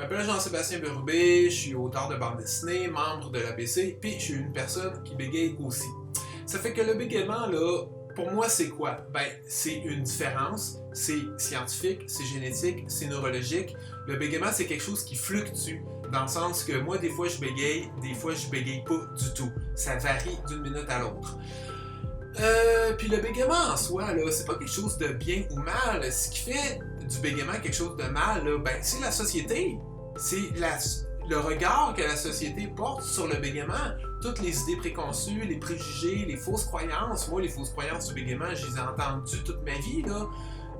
m'appelle Jean-Sébastien Berubé, je suis auteur de bande dessinée, membre de l'ABC, puis je suis une personne qui bégaye aussi. Ça fait que le bégaiement, là, pour moi, c'est quoi? Ben, c'est une différence, c'est scientifique, c'est génétique, c'est neurologique. Le bégaiement, c'est quelque chose qui fluctue, dans le sens que moi, des fois, je bégaye, des fois, je bégaye pas du tout. Ça varie d'une minute à l'autre. Puis le bégaiement en soi, là, c'est pas quelque chose de bien ou mal. Ce qui fait du bégaiement quelque chose de mal, là, ben, c'est la société. C'est le regard que la société porte sur le bégaiement. Toutes les idées préconçues, les préjugés, les fausses croyances. Moi, les fausses croyances du bégaiement, je les ai entendues toute ma vie, là.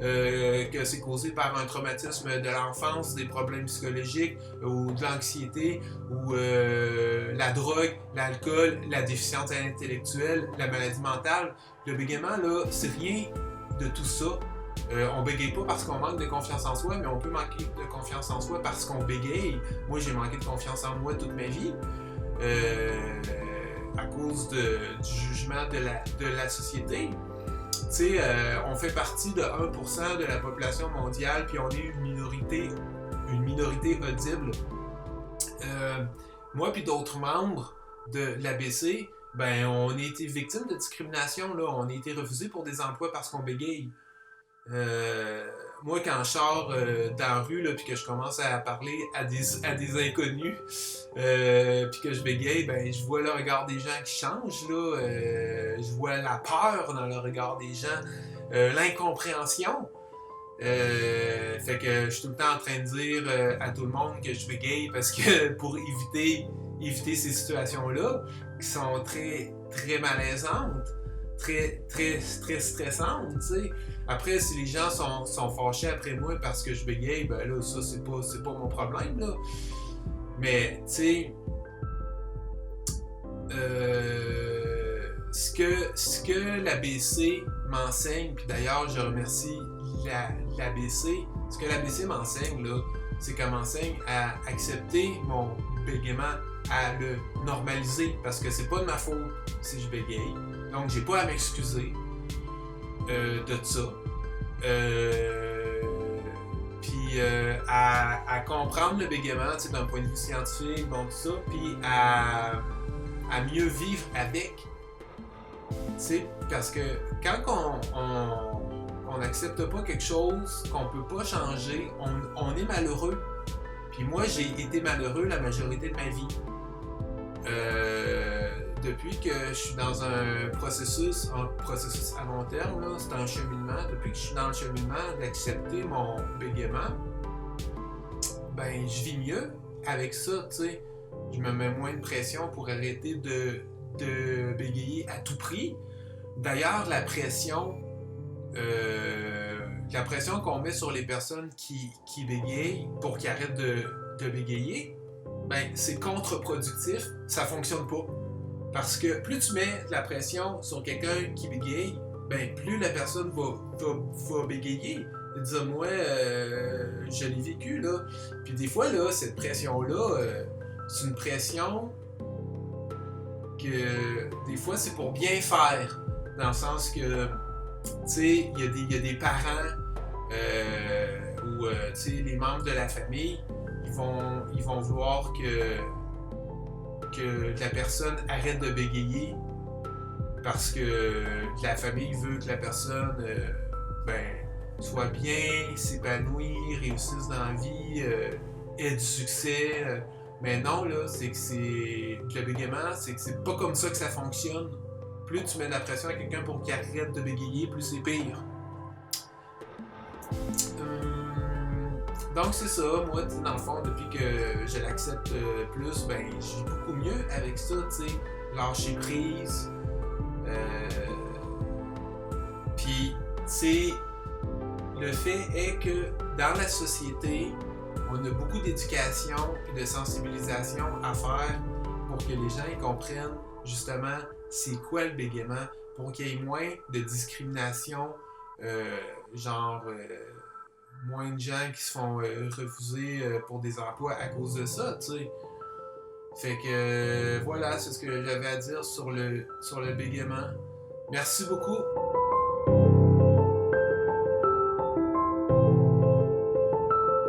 Que c'est causé par un traumatisme de l'enfance, des problèmes psychologiques, ou de l'anxiété, ou la drogue, l'alcool, la déficience intellectuelle, la maladie mentale. Le bégaiement, là, c'est rien de tout ça. On bégaye pas parce qu'on manque de confiance en soi, mais on peut manquer de confiance en soi parce qu'on bégaye. Moi, j'ai manqué de confiance en moi toute ma vie. À cause du jugement de la société. Tu sais, on fait partie de 1% de la population mondiale, puis on est une minorité audible. Moi puis d'autres membres de l'ABC, ben on a été victimes de discrimination, là. On a été refusés pour des emplois parce qu'on bégaye. Moi, quand je sors dans la rue, là, puis que je commence à parler à des inconnus, puis que je bégaye, ben, je vois le regard des gens qui change, là. Je vois la peur dans le regard des gens, l'incompréhension. Fait que je suis tout le temps en train de dire à tout le monde que je bégaye parce que pour éviter ces situations-là qui sont très, très malaisantes, très, très, très stressantes, tu sais. Après, si les gens sont fâchés après moi parce que je bégaye, ben là, ça, c'est pas mon problème, là. Mais, tu sais, ce que l'ABC m'enseigne, puis d'ailleurs, je remercie l'ABC, ce que l'ABC m'enseigne, là, c'est qu'elle m'enseigne à accepter mon bégaiement, à le normaliser, parce que c'est pas de ma faute si je bégaye. Donc, j'ai pas à m'excuser de ça. Puis à comprendre le bégaiement d'un point de vue scientifique, bon, tout ça, puis à mieux vivre avec. T'sais, parce que quand on n'accepte pas quelque chose qu'on peut pas changer, on est malheureux. Puis moi, j'ai été malheureux la majorité de ma vie. Depuis que je suis dans un processus à long terme, là, c'est un cheminement. Depuis que je suis dans le cheminement d'accepter mon bégaiement, ben je vis mieux avec ça, tu sais. Je me mets moins de pression pour arrêter de bégayer à tout prix. D'ailleurs, la pression qu'on met sur les personnes qui bégayent pour qu'ils arrêtent de bégayer, ben c'est contre-productif, ça fonctionne pas. Parce que plus tu mets de la pression sur quelqu'un qui bégaye, ben plus la personne va bégayer. Dire moi, je l'ai vécu, là. Puis des fois, là, cette pression-là, c'est une pression que des fois c'est pour bien faire. Dans le sens que, tu sais, il y a des parents ou, tu sais, les membres de la famille, ils vont vouloir que la personne arrête de bégayer parce que la famille veut que la personne soit bien, s'épanouisse, réussisse dans la vie, ait du succès. Mais non, là, le bégaiement, c'est que c'est pas comme ça que ça fonctionne. Plus tu mets de la pression à quelqu'un pour qu'il arrête de bégayer, plus c'est pire. Donc c'est ça, moi, dans le fond, depuis que je l'accepte plus, ben, je vis beaucoup mieux avec ça, tu sais, lâcher prise. Puis, tu sais, le fait est que dans la société, on a beaucoup d'éducation et de sensibilisation à faire pour que les gens comprennent justement c'est quoi le bégaiement, pour qu'il y ait moins de discrimination, moins de gens qui se font refuser pour des emplois à cause de ça, tu sais. Fait que voilà, c'est ce que j'avais à dire sur le bégaiement. Merci beaucoup.